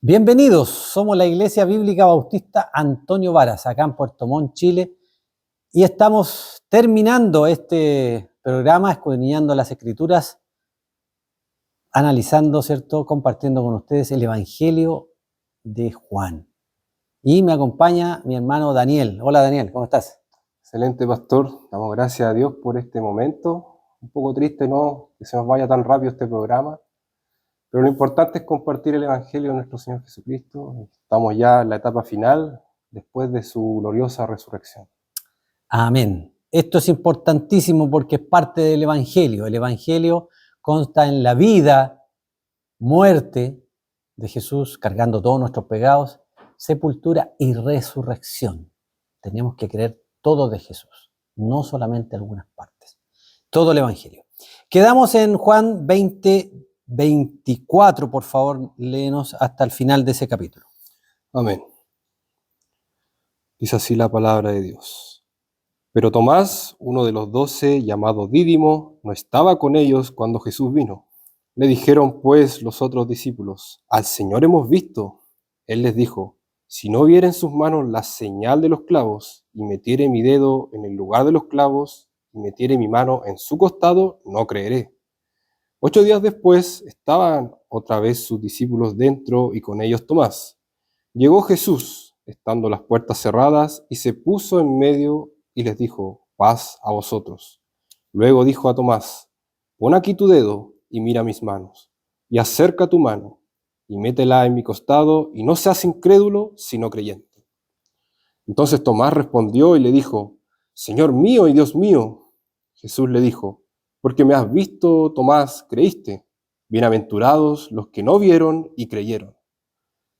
Bienvenidos, somos la Iglesia Bíblica Bautista Antonio Varas, acá en Puerto Montt, Chile, y estamos terminando este programa, escudriñando las Escrituras, analizando, ¿cierto?, compartiendo con ustedes el Evangelio de Juan. Y me acompaña mi hermano Daniel. Hola Daniel, ¿cómo estás? Excelente, pastor. Damos gracias a Dios por este momento. Un poco triste, ¿no?, que se nos vaya tan rápido este programa, pero lo importante es compartir el Evangelio de nuestro Señor Jesucristo. Estamos ya en la etapa final, después de su gloriosa resurrección. Amén. Esto es importantísimo porque es parte del Evangelio. El Evangelio consta en la vida, muerte de Jesús, cargando todos nuestros pecados, sepultura y resurrección. Tenemos que creer todo de Jesús, no solamente algunas partes. Todo el Evangelio. Quedamos en Juan 20:24, por favor, léenos hasta el final de ese capítulo. Amén. Dice así la palabra de Dios. Pero Tomás, uno de los 12, llamado Dídimo, no estaba con ellos cuando Jesús vino. Le dijeron pues los otros discípulos: «Al Señor hemos visto». Él les dijo: «Si no viere en sus manos la señal de los clavos, y metiere mi dedo en el lugar de los clavos, y metiere mi mano en su costado, no creeré». 8 días después estaban otra vez sus discípulos dentro, y con ellos Tomás. Llegó Jesús, estando las puertas cerradas, y se puso en medio y les dijo: «Paz a vosotros». Luego dijo a Tomás: «Pon aquí tu dedo y mira mis manos, y acerca tu mano y métela en mi costado, y no seas incrédulo, sino creyente». Entonces Tomás respondió y le dijo: «Señor mío y Dios mío». Jesús le dijo: «Porque me has visto, Tomás, creíste. Bienaventurados los que no vieron y creyeron».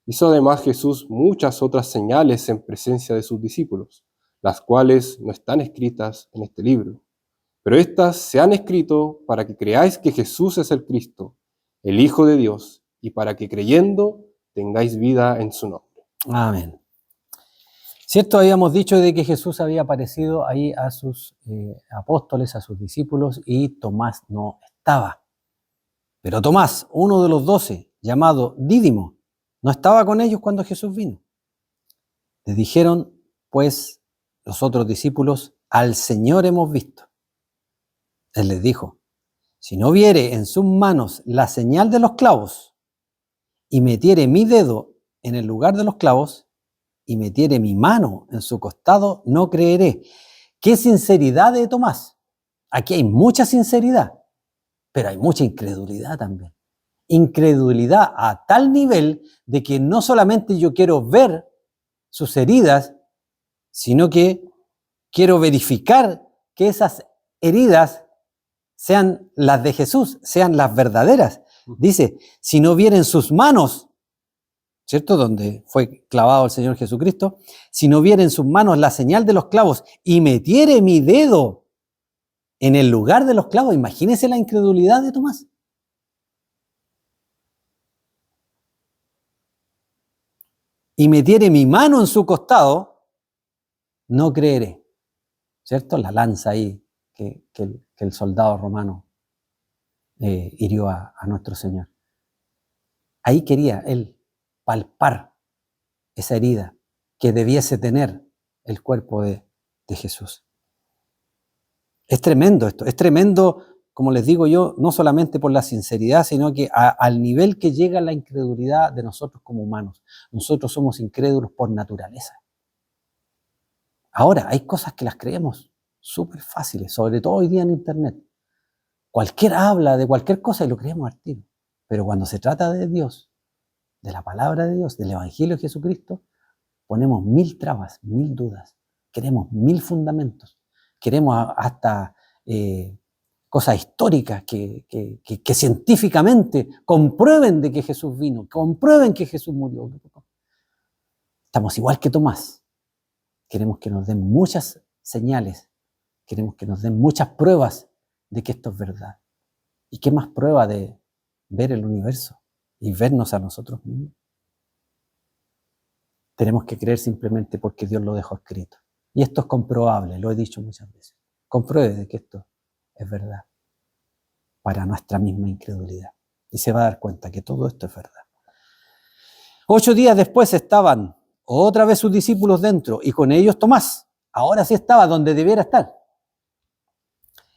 Hizo además Jesús muchas otras señales en presencia de sus discípulos, las cuales no están escritas en este libro. Pero estas se han escrito para que creáis que Jesús es el Cristo, el Hijo de Dios, y para que creyendo tengáis vida en su nombre. Amén. Cierto, habíamos dicho de que Jesús había aparecido ahí a sus apóstoles, a sus discípulos, y Tomás no estaba. Pero Tomás, uno de los 12, llamado Dídimo, no estaba con ellos cuando Jesús vino. Les dijeron, pues, los otros discípulos: «Al Señor hemos visto». Él les dijo: «Si no viere en sus manos la señal de los clavos, y metiere mi dedo en el lugar de los clavos, y metiere mi mano en su costado, no creeré». ¡Qué sinceridad de Tomás! Aquí hay mucha sinceridad, pero hay mucha incredulidad también. Incredulidad a tal nivel de que no solamente yo quiero ver sus heridas, sino que quiero verificar que esas heridas sean las de Jesús, sean las verdaderas. Dice, si no vieren sus manos, ¿cierto?, donde fue clavado el Señor Jesucristo, si no viere en sus manos la señal de los clavos y metiere mi dedo en el lugar de los clavos, imagínese la incredulidad de Tomás. Y metiere mi mano en su costado, no creeré. ¿Cierto? La lanza ahí que el soldado romano hirió a nuestro Señor. Ahí quería él palpar esa herida que debiese tener el cuerpo de Jesús. Es tremendo esto, es tremendo, como les digo yo, no solamente por la sinceridad, sino que al nivel que llega la incredulidad de nosotros como humanos. Nosotros somos incrédulos por naturaleza. Ahora, hay cosas que las creemos súper fáciles, sobre todo hoy día en Internet. Cualquiera habla de cualquier cosa y lo creemos al tiro. Pero cuando se trata de Dios, de la palabra de Dios, del Evangelio de Jesucristo, ponemos 1000 trabas, 1000 dudas, queremos 1000 fundamentos, queremos hasta cosas históricas que científicamente comprueben de que Jesús vino, comprueben que Jesús murió. Estamos igual que Tomás. Queremos que nos den muchas señales, queremos que nos den muchas pruebas de que esto es verdad. ¿Y qué más prueba de ver el universo y vernos a nosotros mismos? Tenemos que creer simplemente porque Dios lo dejó escrito. Y esto es comprobable, lo he dicho muchas veces. Compruebe de que esto es verdad para nuestra misma incredulidad. Y se va a dar cuenta que todo esto es verdad. 8 días después estaban otra vez sus discípulos dentro y con ellos Tomás. Ahora sí estaba donde debiera estar.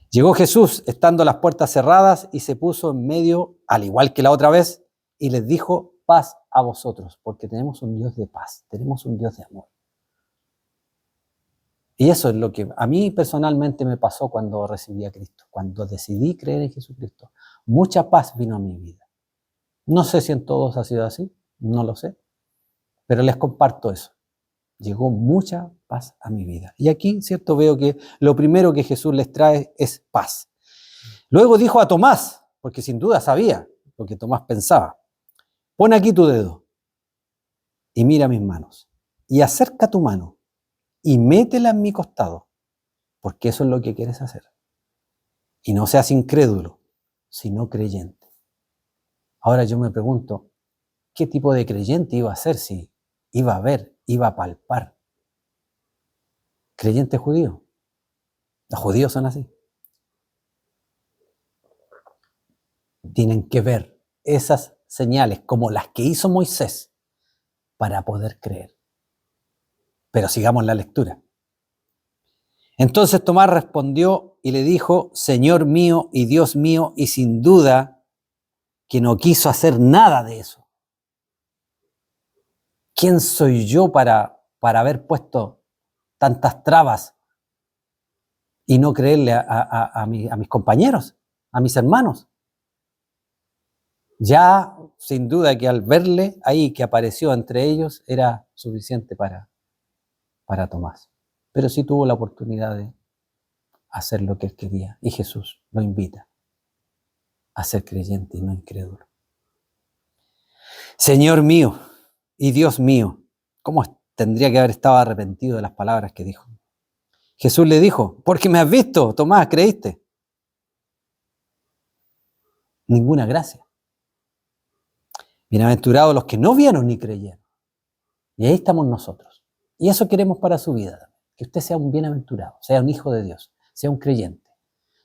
Llegó Jesús estando las puertas cerradas y se puso en medio, al igual que la otra vez, y les dijo: paz a vosotros, porque tenemos un Dios de paz, tenemos un Dios de amor. Y eso es lo que a mí personalmente me pasó cuando recibí a Cristo, cuando decidí creer en Jesucristo. Mucha paz vino a mi vida. No sé si en todos ha sido así, no lo sé, pero les comparto eso. Llegó mucha paz a mi vida. Y aquí, cierto, veo que lo primero que Jesús les trae es paz. Luego dijo a Tomás, porque sin duda sabía lo que Tomás pensaba: pon aquí tu dedo y mira mis manos, y acerca tu mano y métela en mi costado, porque eso es lo que quieres hacer. Y no seas incrédulo, sino creyente. Ahora yo me pregunto, ¿qué tipo de creyente iba a ser si iba a ver, iba a palpar? ¿Creyente judío? Los judíos son así. Tienen que ver esas señales como las que hizo Moisés para poder creer. Pero sigamos la lectura. Entonces Tomás respondió y le dijo: Señor mío y Dios mío, y sin duda que no quiso hacer nada de eso. ¿Quién soy yo para haber puesto tantas trabas y no creerle a mis compañeros, a mis hermanos? Ya, sin duda que al verle ahí que apareció entre ellos, era suficiente para Tomás. Pero sí tuvo la oportunidad de hacer lo que él quería. Y Jesús lo invita a ser creyente y no incrédulo. Señor mío y Dios mío, ¿cómo tendría que haber estado arrepentido de las palabras que dijo? Jesús le dijo: porque me has visto, Tomás, ¿creíste? Ninguna gracia. Bienaventurados los que no vieron ni creyeron. Y ahí estamos nosotros. Y eso queremos para su vida. Que usted sea un bienaventurado, sea un hijo de Dios, sea un creyente,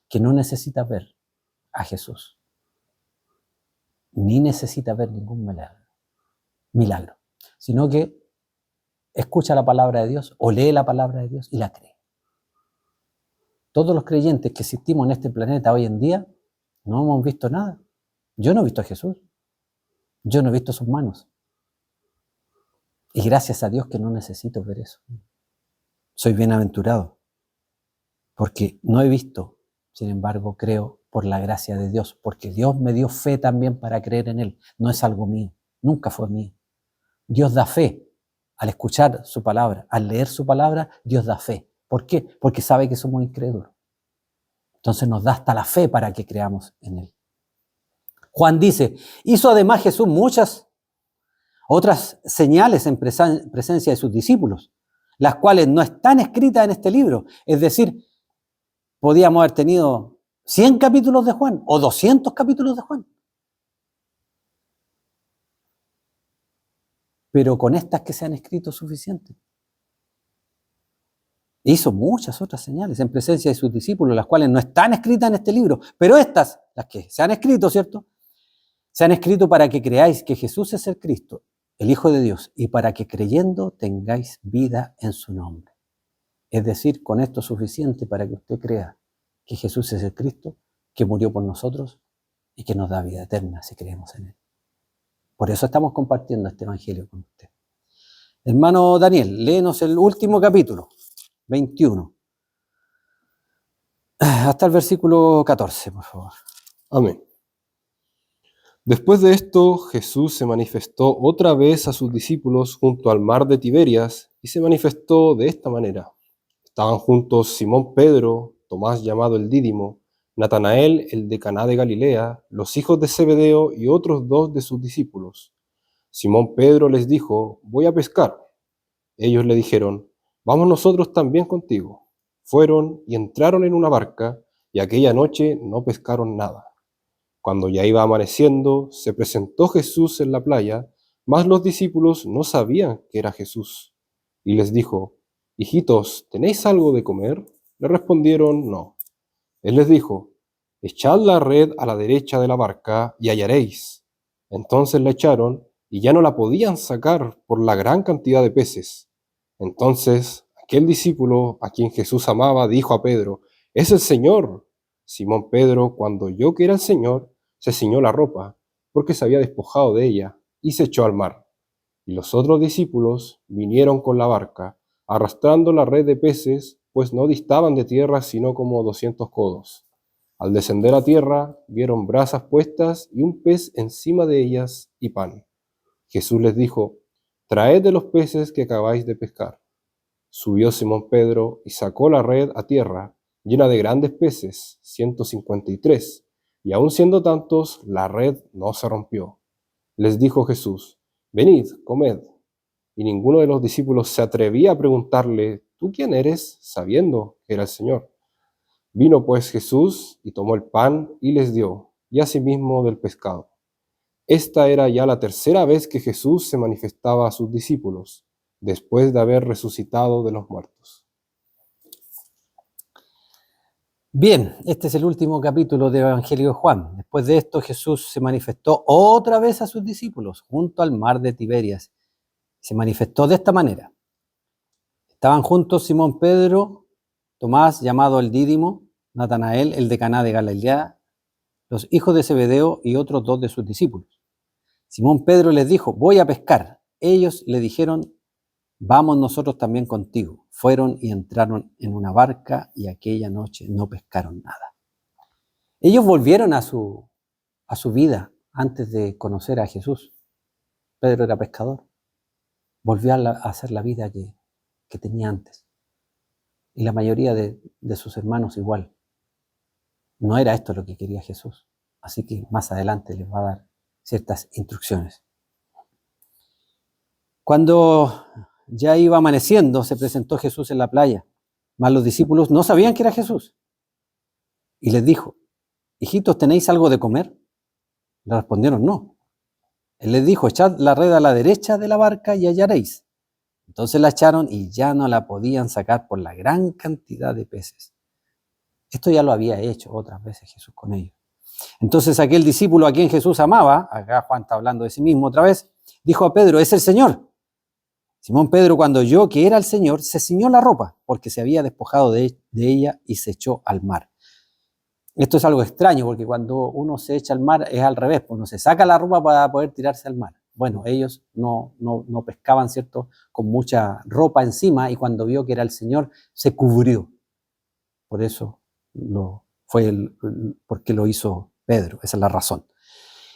que no necesita ver a Jesús, ni necesita ver ningún milagro, sino que escucha la palabra de Dios o lee la palabra de Dios y la cree. Todos los creyentes que existimos en este planeta hoy en día no hemos visto nada. Yo no he visto a Jesús. Yo no he visto sus manos. Y gracias a Dios que no necesito ver eso. Soy bienaventurado porque no he visto, sin embargo creo por la gracia de Dios, porque Dios me dio fe también para creer en Él. No es algo mío, nunca fue mío. Dios da fe al escuchar su palabra, al leer su palabra. Dios da fe. ¿Por qué? Porque sabe que somos incrédulos. Entonces nos da hasta la fe para que creamos en Él. Juan dice: hizo además Jesús muchas otras señales en presencia de sus discípulos, las cuales no están escritas en este libro. Es decir, podíamos haber tenido 100 capítulos de Juan o 200 capítulos de Juan. Pero con estas que se han escrito suficiente. Hizo muchas otras señales en presencia de sus discípulos, las cuales no están escritas en este libro. Pero estas, las que se han escrito, ¿cierto? Se han escrito para que creáis que Jesús es el Cristo, el Hijo de Dios, y para que creyendo tengáis vida en su nombre. Es decir, con esto es suficiente para que usted crea que Jesús es el Cristo, que murió por nosotros y que nos da vida eterna si creemos en Él. Por eso estamos compartiendo este evangelio con usted. Hermano Daniel, léenos el último capítulo, 21. Hasta el versículo 14, por favor. Amén. Después de esto, Jesús se manifestó otra vez a sus discípulos junto al mar de Tiberias y se manifestó de esta manera. Estaban juntos Simón Pedro, Tomás llamado el Dídimo, Natanael el de Caná de Galilea, los hijos de Zebedeo y otros 2 de sus discípulos. Simón Pedro les dijo: voy a pescar. Ellos le dijeron: vamos nosotros también contigo. Fueron y entraron en una barca, y aquella noche no pescaron nada. Cuando ya iba amaneciendo, se presentó Jesús en la playa, mas los discípulos no sabían que era Jesús. Y les dijo: hijitos, ¿tenéis algo de comer? Le respondieron: no. Él les dijo: echad la red a la derecha de la barca y hallaréis. Entonces la echaron, y ya no la podían sacar por la gran cantidad de peces. Entonces aquel discípulo a quien Jesús amaba dijo a Pedro: «¡Es el Señor!». Simón Pedro, cuando oyó que era el Señor, se ciñó la ropa, porque se había despojado de ella, y se echó al mar. Y los otros discípulos vinieron con la barca, arrastrando la red de peces, pues no distaban de tierra sino como 200 codos. Al descender a tierra, vieron brasas puestas y un pez encima de ellas y pan. Jesús les dijo: «Traed de los peces que acabáis de pescar». Subió Simón Pedro y sacó la red a tierra, llena de grandes peces, 153, y aun siendo tantos, la red no se rompió. Les dijo Jesús: «Venid, comed». Y ninguno de los discípulos se atrevía a preguntarle: «¿Tú quién eres?», sabiendo que era el Señor. Vino pues Jesús y tomó el pan y les dio, y asimismo del pescado. Esta era ya la tercera vez que Jesús se manifestaba a sus discípulos, después de haber resucitado de los muertos. Bien, este es el último capítulo del Evangelio de Juan. Después de esto, Jesús se manifestó otra vez a sus discípulos junto al mar de Tiberias. Se manifestó de esta manera. Estaban juntos Simón Pedro, Tomás, llamado el Dídimo, Natanael, el de Caná de Galilea, los hijos de Zebedeo y otros 2 de sus discípulos. Simón Pedro les dijo: «Voy a pescar». Ellos le dijeron: «Vamos nosotros también contigo». Fueron y entraron en una barca y aquella noche no pescaron nada. Ellos volvieron a su vida antes de conocer a Jesús. Pedro era pescador. Volvió a hacer la vida que tenía antes. Y la mayoría de sus hermanos igual. No era esto lo que quería Jesús. Así que más adelante les va a dar ciertas instrucciones. Cuando ya iba amaneciendo, se presentó Jesús en la playa, mas los discípulos no sabían que era Jesús. Y les dijo: «Hijitos, ¿tenéis algo de comer?». Le respondieron: «No». Él les dijo: «Echad la red a la derecha de la barca y hallaréis». Entonces la echaron y ya no la podían sacar por la gran cantidad de peces. Esto ya lo había hecho otras veces Jesús con ellos. Entonces aquel discípulo a quien Jesús amaba, acá Juan está hablando de sí mismo otra vez, dijo a Pedro: «Es el Señor». Simón Pedro, cuando oyó que era el Señor, se ciñó la ropa, porque se había despojado de ella y se echó al mar. Esto es algo extraño, porque cuando uno se echa al mar es al revés, uno se saca la ropa para poder tirarse al mar. Bueno, ellos no pescaban, ¿cierto?, con mucha ropa encima, y cuando vio que era el Señor, se cubrió. Por eso porque lo hizo Pedro, esa es la razón.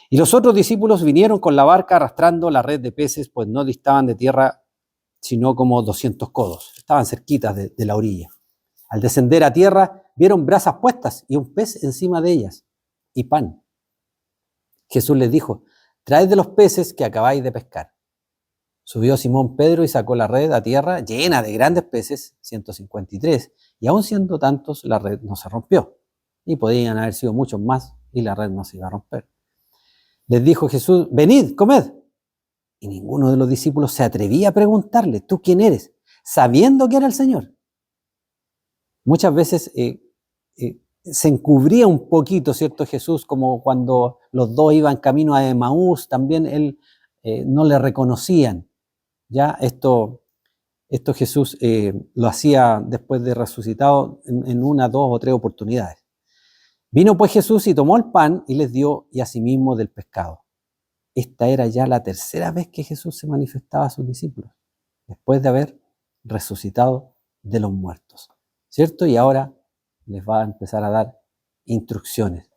Y los otros discípulos vinieron con la barca arrastrando la red de peces, pues no distaban de tierra sino como 200 codos. Estaban cerquitas de la orilla. Al descender a tierra, vieron brasas puestas y un pez encima de ellas, y pan. Jesús les dijo: «Traed de los peces que acabáis de pescar». Subió Simón Pedro y sacó la red a tierra llena de grandes peces, 153, y aun siendo tantos, la red no se rompió. Y podían haber sido muchos más, y la red no se iba a romper. Les dijo Jesús: «Venid, comed». Y ninguno de los discípulos se atrevía a preguntarle: «¿Tú quién eres?», sabiendo que era el Señor. Muchas veces se encubría un poquito, ¿cierto?, Jesús, como cuando los 2 iban camino a Emaús, también él no le reconocían. Ya esto Jesús lo hacía después de resucitado en 1, 2 o 3 oportunidades. Vino pues Jesús y tomó el pan y les dio, y asimismo del pescado. Esta era ya la tercera vez que Jesús se manifestaba a sus discípulos, después de haber resucitado de los muertos, ¿cierto? Y ahora les va a empezar a dar instrucciones.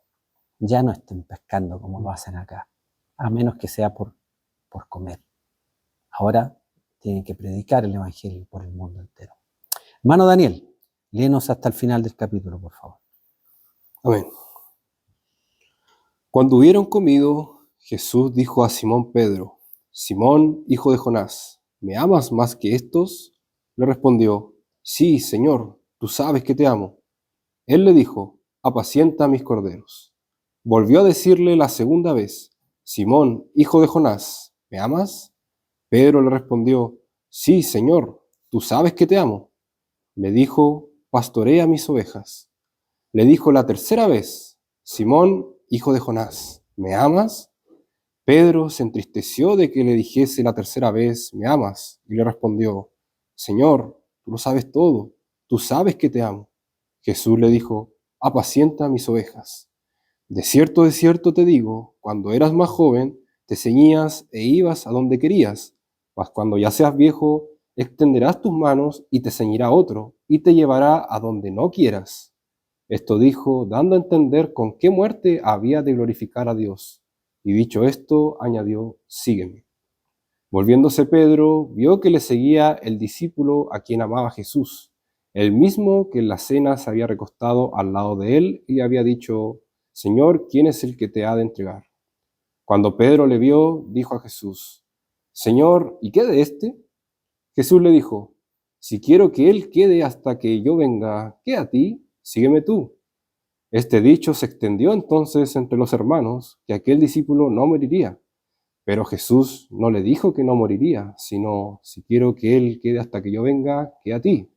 Ya no estén pescando como lo hacen acá, a menos que sea por comer. Ahora tienen que predicar el Evangelio por el mundo entero. Hermano Daniel, léenos hasta el final del capítulo, por favor. Amén. Cuando hubieron comido, Jesús dijo a Simón Pedro: «Simón, hijo de Jonás, ¿me amas más que estos?». Le respondió: «Sí, Señor, tú sabes que te amo». Él le dijo: «Apacienta mis corderos». Volvió a decirle la segunda vez: «Simón, hijo de Jonás, ¿me amas?». Pedro le respondió: «Sí, Señor, tú sabes que te amo». Le dijo: «Pastorea mis ovejas». Le dijo la tercera vez: «Simón, hijo de Jonás, ¿me amas?». Pedro se entristeció de que le dijese la tercera vez, ¿me amas? Y le respondió, Señor, tú lo sabes todo, tú sabes que te amo. Jesús le dijo, apacienta mis ovejas. De cierto te digo, cuando eras más joven, te ceñías e ibas a donde querías, mas cuando ya seas viejo, extenderás tus manos y te ceñirá otro, y te llevará a donde no quieras. Esto dijo, dando a entender con qué muerte había de glorificar a Dios. Y dicho esto, añadió, sígueme. Volviéndose Pedro, vio que le seguía el discípulo a quien amaba Jesús, el mismo que en la cena se había recostado al lado de él y le había dicho, Señor, ¿quién es el que te ha de entregar? Cuando Pedro le vio, dijo a Jesús, Señor, ¿y qué de éste? Jesús le dijo, si quiero que él quede hasta que yo venga, ¿qué a ti? Sígueme tú. Este dicho se extendió entonces entre los hermanos, que aquel discípulo no moriría. Pero Jesús no le dijo que no moriría, sino, si quiero que él quede hasta que yo venga, ¿qué a ti?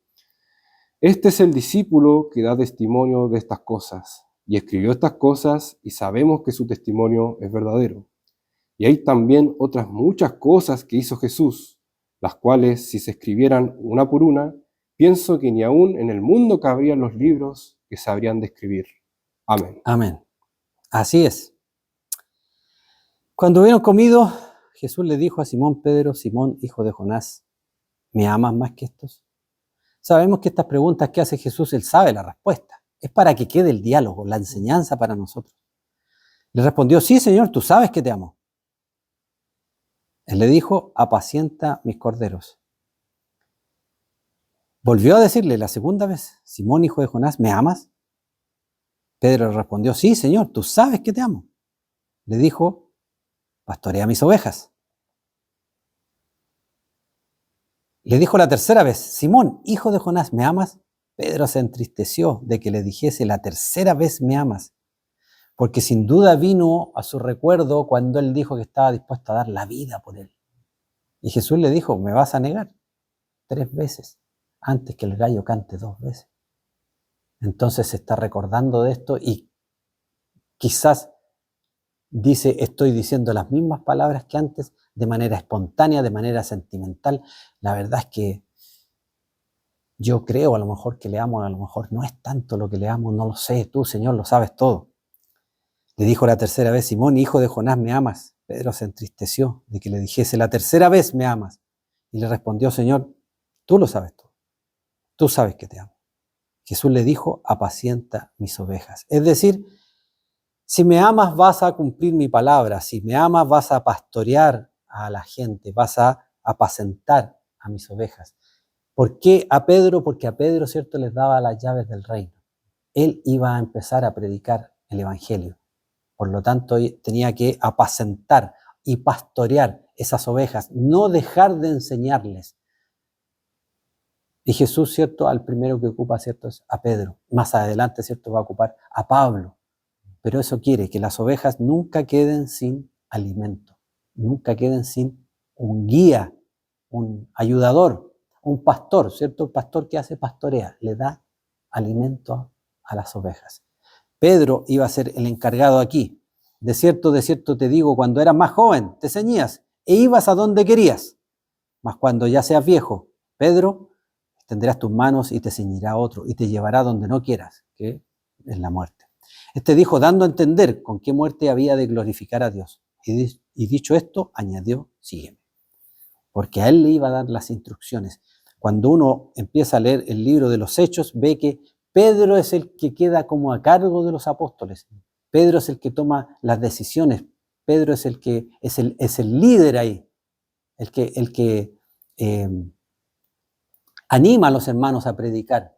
Este es el discípulo que da testimonio de estas cosas, y escribió estas cosas, y sabemos que su testimonio es verdadero. Y hay también otras muchas cosas que hizo Jesús, las cuales, si se escribieran una por una, pienso que ni aún en el mundo cabrían los libros que se habrían de escribir. Amén. Amén. Así es. Cuando hubieron comido, Jesús le dijo a Simón Pedro, Simón, hijo de Jonás, ¿me amas más que estos? Sabemos que estas preguntas que hace Jesús, Él sabe la respuesta. Es para que quede el diálogo, la enseñanza para nosotros. Le respondió, sí, Señor, tú sabes que te amo. Él le dijo, apacienta mis corderos. Volvió a decirle la segunda vez, Simón, hijo de Jonás, ¿me amas? Pedro le respondió, sí, Señor, tú sabes que te amo. Le dijo, pastorea mis ovejas. Le dijo la tercera vez, Simón, hijo de Jonás, ¿me amas? Pedro se entristeció de que le dijese la tercera vez, ¿me amas? Porque sin duda vino a su recuerdo cuando él dijo que estaba dispuesto a dar la vida por él. Y Jesús le dijo, me vas a negar 3 veces antes que el gallo cante 2 veces. Entonces se está recordando de esto y quizás dice, estoy diciendo las mismas palabras que antes, de manera espontánea, de manera sentimental. La verdad es que yo creo a lo mejor que le amo, a lo mejor no es tanto lo que le amo, no lo sé, tú, Señor, lo sabes todo. Le dijo la tercera vez, Simón, hijo de Jonás, ¿me amas? Pedro se entristeció de que le dijese la tercera vez, ¿me amas? Y le respondió, Señor, tú lo sabes todo, tú sabes que te amo. Jesús le dijo, apacienta mis ovejas. Es decir, si me amas vas a cumplir mi palabra, si me amas vas a pastorear a la gente, vas a apacentar a mis ovejas. ¿Por qué a Pedro? Porque a Pedro, ¿cierto?, les daba las llaves del reino. Él iba a empezar a predicar el evangelio. Por lo tanto, tenía que apacentar y pastorear esas ovejas, no dejar de enseñarles. Y Jesús, ¿cierto?, al primero que ocupa, ¿cierto?, es a Pedro. Más adelante, ¿cierto?, va a ocupar a Pablo. Pero eso quiere que las ovejas nunca queden sin alimento, nunca queden sin un guía, un ayudador, un pastor, ¿cierto? Un pastor que hace pastorea, le da alimento a las ovejas. Pedro iba a ser el encargado aquí. De cierto te digo, cuando eras más joven, te ceñías e ibas a donde querías. Mas cuando ya seas viejo, Pedro, extenderás tus manos y te ceñirá otro y te llevará donde no quieras, que es la muerte. Este dijo, dando a entender con qué muerte había de glorificar a Dios. Y dicho esto, añadió, sígueme. Porque a él le iba a dar las instrucciones. Cuando uno empieza a leer el libro de los Hechos, ve que Pedro es el que queda como a cargo de los apóstoles. Pedro es el que toma las decisiones. Pedro es el que es el líder ahí, el que anima a los hermanos a predicar.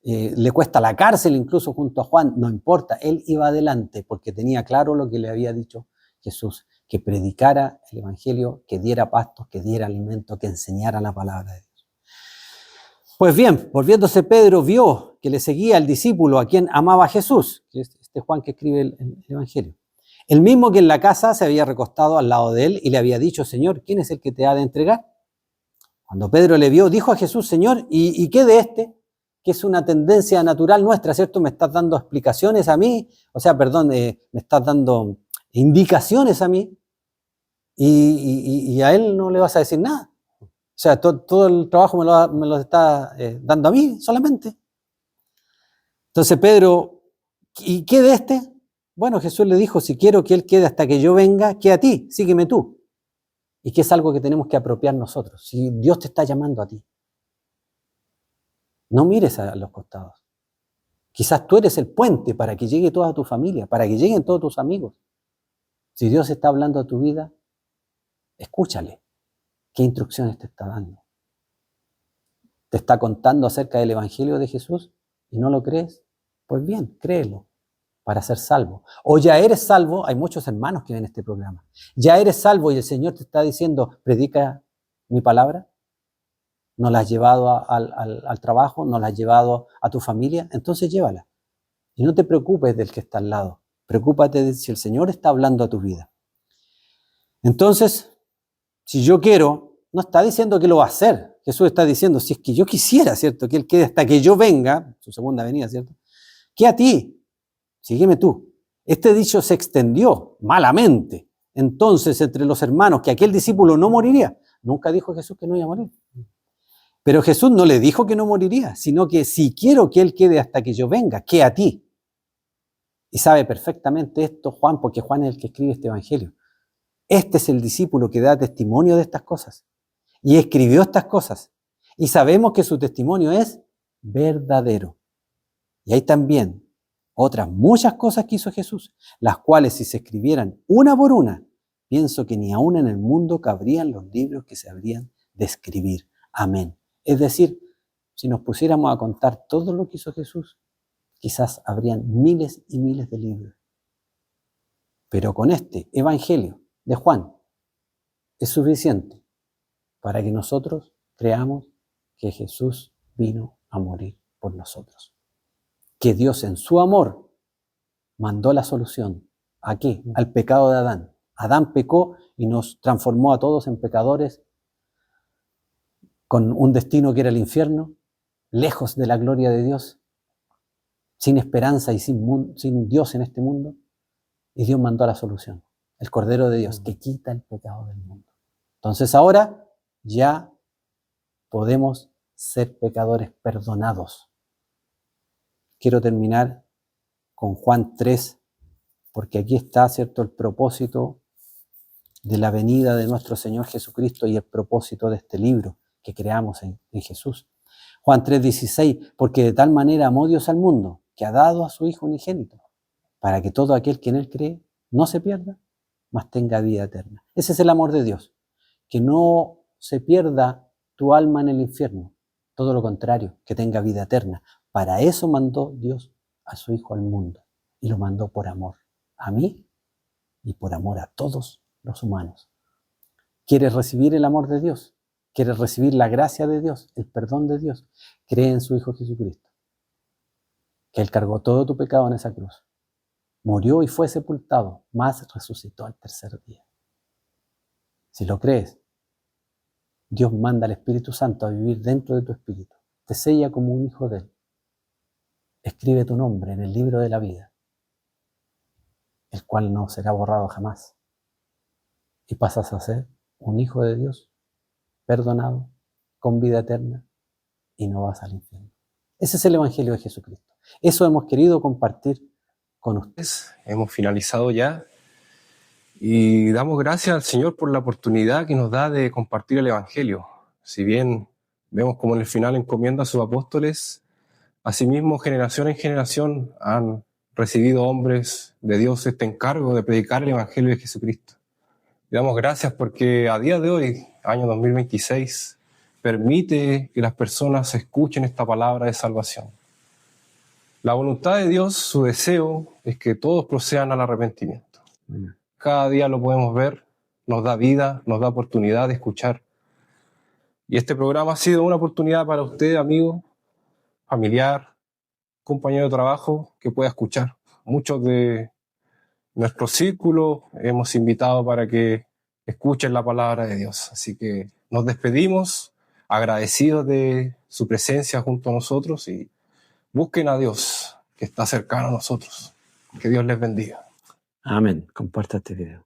Le cuesta la cárcel incluso junto a Juan, no importa, él iba adelante porque tenía claro lo que le había dicho Jesús, que predicara el evangelio, que diera pastos, que diera alimento, que enseñara la palabra de Dios. Pues bien, volviéndose Pedro vio que le seguía el discípulo a quien amaba Jesús, que es este Juan que escribe el evangelio. El mismo que en la casa se había recostado al lado de él y le había dicho, Señor, ¿quién es el que te ha de entregar? Cuando Pedro le vio, dijo a Jesús, Señor, ¿y qué de este? Que es una tendencia natural nuestra, ¿cierto? Me estás dando explicaciones a mí, me estás dando indicaciones a mí. y a él no le vas a decir nada. O sea, todo el trabajo me lo está dando a mí solamente. Entonces Pedro, ¿y qué de este? Bueno, Jesús le dijo, si quiero que él quede hasta que yo venga, queda a ti, sígueme tú. Y que es algo que tenemos que apropiar nosotros. Si Dios te está llamando a ti, no mires a los costados. Quizás tú eres el puente para que llegue toda tu familia, para que lleguen todos tus amigos. Si Dios está hablando a tu vida, escúchale. ¿Qué instrucciones te está dando? ¿Te está contando acerca del Evangelio de Jesús y no lo crees? Pues bien, créelo para ser salvo. O ya eres salvo, hay muchos hermanos que ven este programa. Ya eres salvo y el Señor te está diciendo, predica mi palabra. ¿No la has llevado al trabajo? ¿No la has llevado a tu familia? Entonces llévala. Y no te preocupes del que está al lado. Preocúpate de si el Señor está hablando a tu vida. Entonces, si yo quiero, no está diciendo que lo va a hacer. Jesús está diciendo, si es que yo quisiera, ¿cierto? Que Él quede hasta que yo venga, su segunda venida, ¿cierto? Que a ti, sígueme tú. Este dicho se extendió malamente. Entonces, entre los hermanos, que aquel discípulo no moriría. Nunca dijo Jesús que no iba a morir. Pero Jesús no le dijo que no moriría, sino que si quiero que Él quede hasta que yo venga, que a ti. Y sabe perfectamente esto Juan, porque Juan es el que escribe este evangelio. Este es el discípulo que da testimonio de estas cosas. Y escribió estas cosas. Y sabemos que su testimonio es verdadero. Y hay también otras muchas cosas que hizo Jesús, las cuales si se escribieran una por una, pienso que ni aún en el mundo cabrían los libros que se habrían de escribir. Amén. Es decir, si nos pusiéramos a contar todo lo que hizo Jesús, quizás habrían miles y miles de libros. Pero con este evangelio de Juan es suficiente para que nosotros creamos que Jesús vino a morir por nosotros. Que Dios en su amor mandó la solución. ¿A qué? Al pecado de Adán. Adán pecó y nos transformó a todos en pecadores con un destino que era el infierno, lejos de la gloria de Dios, sin esperanza y sin Dios en este mundo. Y Dios mandó la solución, el Cordero de Dios, que quita el pecado del mundo. Entonces ahora ya podemos ser pecadores perdonados. Quiero terminar con Juan 3, porque aquí está, ¿cierto?, el propósito de la venida de nuestro Señor Jesucristo y el propósito de este libro que creamos en Jesús. Juan 3:16, porque de tal manera amó Dios al mundo, que ha dado a su Hijo unigénito, para que todo aquel que en Él cree no se pierda, mas tenga vida eterna. Ese es el amor de Dios, que no se pierda tu alma en el infierno, todo lo contrario, que tenga vida eterna. Para eso mandó Dios a su Hijo al mundo, y lo mandó por amor a mí y por amor a todos los humanos. ¿Quieres recibir el amor de Dios? ¿Quieres recibir la gracia de Dios, el perdón de Dios? Cree en su Hijo Jesucristo, que Él cargó todo tu pecado en esa cruz. Murió y fue sepultado, mas resucitó al tercer día. Si lo crees, Dios manda al Espíritu Santo a vivir dentro de tu espíritu. Te sella como un hijo de Él. Escribe tu nombre en el libro de la vida, el cual no será borrado jamás. Y pasas a ser un hijo de Dios, perdonado, con vida eterna, y no vas al infierno. Ese es el Evangelio de Jesucristo. Eso hemos querido compartir con ustedes. Hemos finalizado ya y damos gracias al Señor por la oportunidad que nos da de compartir el Evangelio. Si bien vemos como en el final encomienda a sus apóstoles, asimismo generación en generación han recibido hombres de Dios este encargo de predicar el Evangelio de Jesucristo. Y damos gracias porque a día de hoy, año 2026, permite que las personas escuchen esta palabra de salvación. La voluntad de Dios, su deseo, es que todos procedan al arrepentimiento. Cada día lo podemos ver, nos da vida, nos da oportunidad de escuchar. Y este programa ha sido una oportunidad para usted, amigo, familiar, compañero de trabajo, que pueda escuchar. Muchos de nuestro círculo hemos invitado para que escuchen la palabra de Dios. Así que nos despedimos, agradecidos de su presencia junto a nosotros, y busquen a Dios, que está cercano a nosotros. Que Dios les bendiga. Amén. Comparta este video.